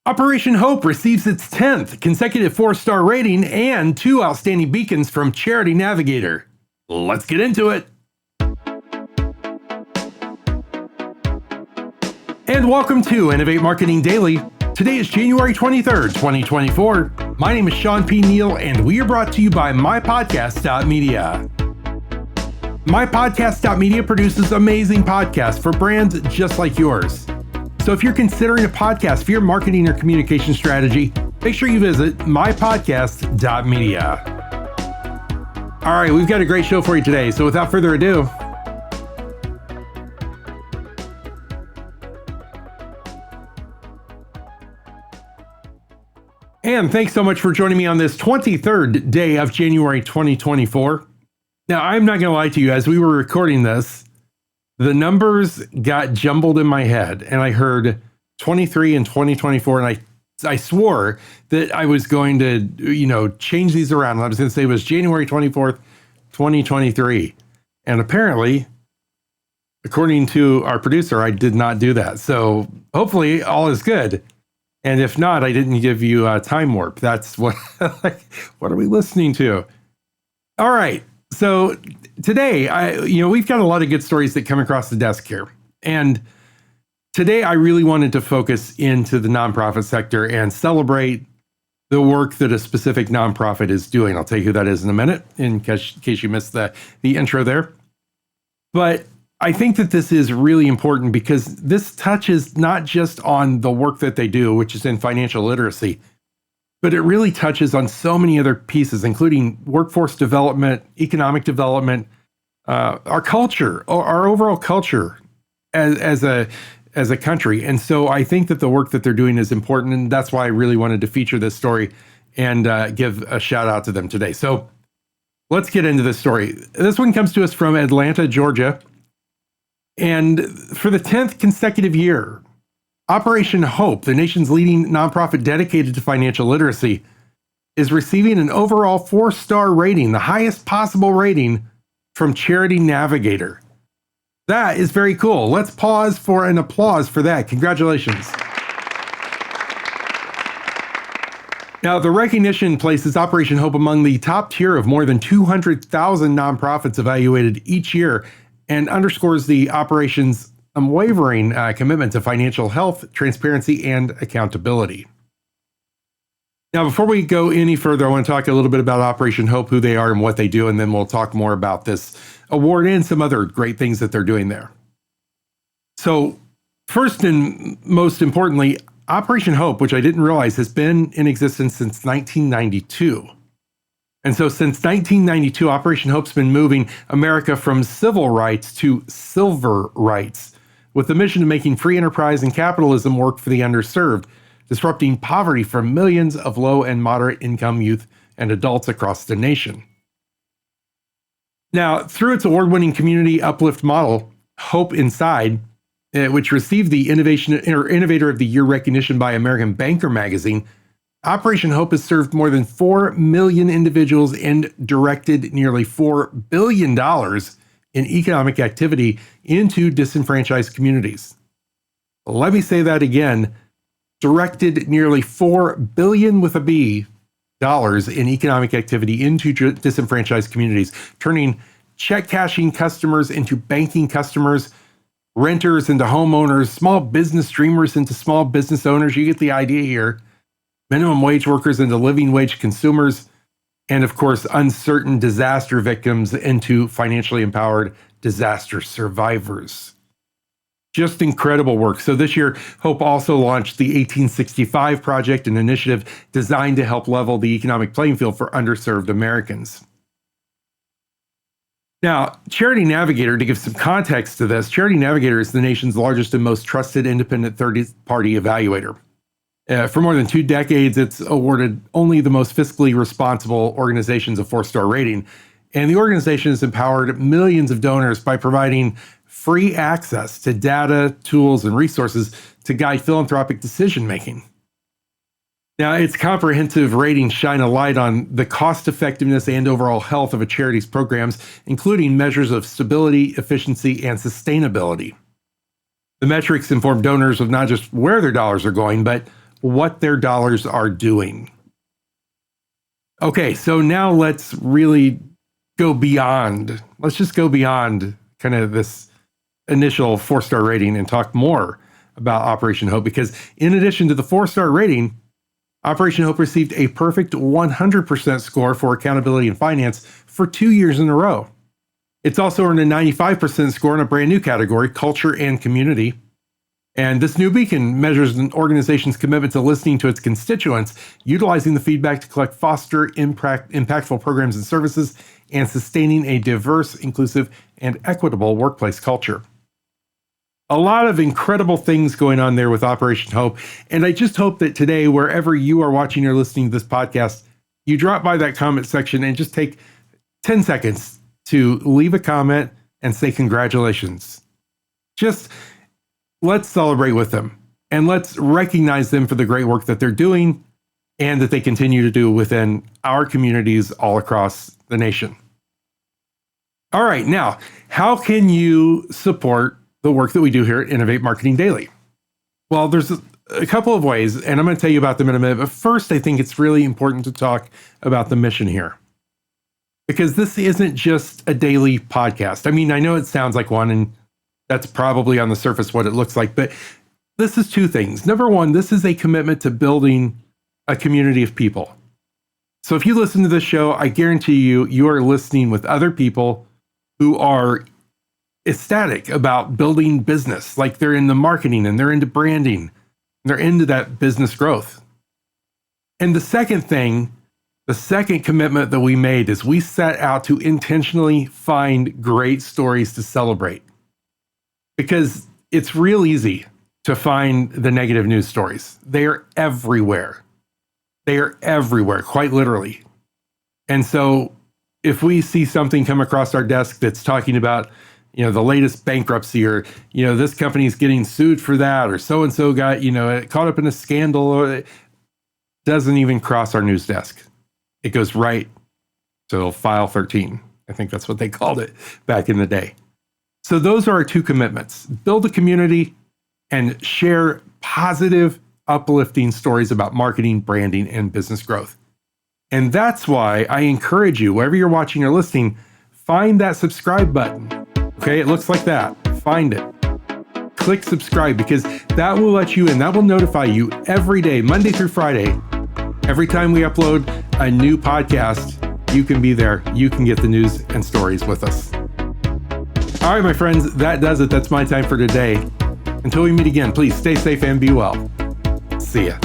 Operation HOPE receives its 10th consecutive 4-star rating and 2 outstanding beacons from Charity Navigator. Let's get into it. And welcome to Innovate Marketing Daily. Today is January 23rd, 2024. My name is Shawn P. Neal, and we are brought to you by MyPodcast.Media. MyPodcast.Media produces amazing podcasts for brands just like yours. So if you're considering a podcast for your marketing or communication strategy, make sure you visit MyPodcast.Media. All right, we've got a great show for you today. So without further ado, and thanks so much for joining me on this 23rd day of January 2024. Now, I'm not going to lie to you, as we were recording this, the numbers got jumbled in my head, and I heard 23 and 2024, and I swore that I was going to, change these around. I was going to say it was January 24th, 2023. And apparently, according to our producer, I did not do that. So hopefully all is good. And if not, I didn't give you a time warp. That's what, what are we listening to? All right. So today, we've got a lot of good stories that come across the desk here. And today I really wanted to focus into the nonprofit sector and celebrate the work that a specific nonprofit is doing. I'll tell you who that is in a minute, in case you missed the intro there. But I think that this is really important because this touches not just on the work that they do, which is in financial literacy, but it really touches on so many other pieces, including workforce development, economic development, our culture, our overall culture as a country. And so I think that the work that they're doing is important, and that's why I really wanted to feature this story and give a shout out to them today. So let's get into this story. This one comes to us from Atlanta, Georgia. And for the 10th consecutive year, Operation HOPE, the nation's leading nonprofit dedicated to financial literacy, is receiving an overall 4-star rating, the highest possible rating from Charity Navigator. That is very cool. Let's pause for an applause for that. Congratulations. Now, the recognition places Operation HOPE among the top tier of more than 200,000 nonprofits evaluated each year and underscores the operation's unwavering commitment to financial health, transparency, and accountability. Now, before we go any further, I want to talk a little bit about Operation HOPE, who they are and what they do, and then we'll talk more about this award and some other great things that they're doing there. So, first and most importantly, Operation HOPE, which I didn't realize, has been in existence since 1992. And so since 1992, Operation HOPE's been moving America from civil rights to silver rights, with the mission of making free enterprise and capitalism work for the underserved, disrupting poverty for millions of low and moderate income youth and adults across the nation. Now, through its award-winning community uplift model, Hope Inside, which received the Innovator of the Year recognition by American Banker magazine, Operation HOPE has served more than 4 million individuals and directed nearly $4 billion in economic activity into disenfranchised communities. Let me say that again. Directed nearly $4 billion with a B dollars in economic activity into disenfranchised communities, turning check cashing customers into banking customers, renters into homeowners, small business dreamers into small business owners. You get the idea here. Minimum wage workers into living wage consumers, and of course, uncertain disaster victims into financially empowered disaster survivors. Just incredible work. So this year, HOPE also launched the 1865 Project, an initiative designed to help level the economic playing field for underserved Americans. Now, Charity Navigator, to give some context to this, Charity Navigator is the nation's largest and most trusted independent third-party evaluator. For more than 2 decades, it's awarded only the most fiscally responsible organizations a 4-star rating, and the organization has empowered millions of donors by providing free access to data, tools, and resources to guide philanthropic decision-making. Now, its comprehensive ratings shine a light on the cost-effectiveness and overall health of a charity's programs, including measures of stability, efficiency, and sustainability. The metrics inform donors of not just where their dollars are going, but what their dollars are doing. Okay, so now let's really go beyond. Let's just go beyond kind of this initial 4-star rating and talk more about Operation Hope, because in addition to the 4-star rating, Operation Hope received a perfect 100% score for accountability and finance for 2 years in a row. It's also earned a 95% score in a brand new category, culture and community. And this new beacon measures an organization's commitment to listening to its constituents, utilizing the feedback to collect, foster impactful programs and services, and sustaining a diverse, inclusive, and equitable workplace culture. A lot of incredible things going on there with Operation Hope. And I just hope that today, wherever you are watching or listening to this podcast, you drop by that comment section and just take 10 seconds to leave a comment and say congratulations. Just let's celebrate with them and let's recognize them for the great work that they're doing and that they continue to do within our communities all across the nation. All right, now, how can you support the work that we do here at Innovate Marketing Daily? Well, there's a couple of ways, and I'm going to tell you about them in a minute. But first, I think it's really important to talk about the mission here, because this isn't just a daily podcast. I mean, I know it sounds like one, and that's probably on the surface what it looks like, but this is two things. Number one, this is a commitment to building a community of people. So if you listen to this show, I guarantee you are listening with other people who are ecstatic about building business, like they're into marketing and they're into branding, and they're into that business growth. And the second commitment that we made is we set out to intentionally find great stories to celebrate, because it's real easy to find the negative news stories. They are everywhere. They are everywhere, quite literally. And so if we see something come across our desk that's talking about, the latest bankruptcy, or, this company's getting sued for that, or so-and-so got, caught up in a scandal, or it doesn't even cross our news desk. It goes right to file 13. I think that's what they called it back in the day. So those are our two commitments: build a community and share positive, uplifting stories about marketing, branding, and business growth. And that's why I encourage you, wherever you're watching or listening, find that subscribe button. Okay, it looks like that. Find it. Click subscribe, because that will let you in. That will notify you every day, Monday through Friday. Every time we upload a new podcast, you can be there. You can get the news and stories with us. All right, my friends, that does it. That's my time for today. Until we meet again, please stay safe and be well. See ya.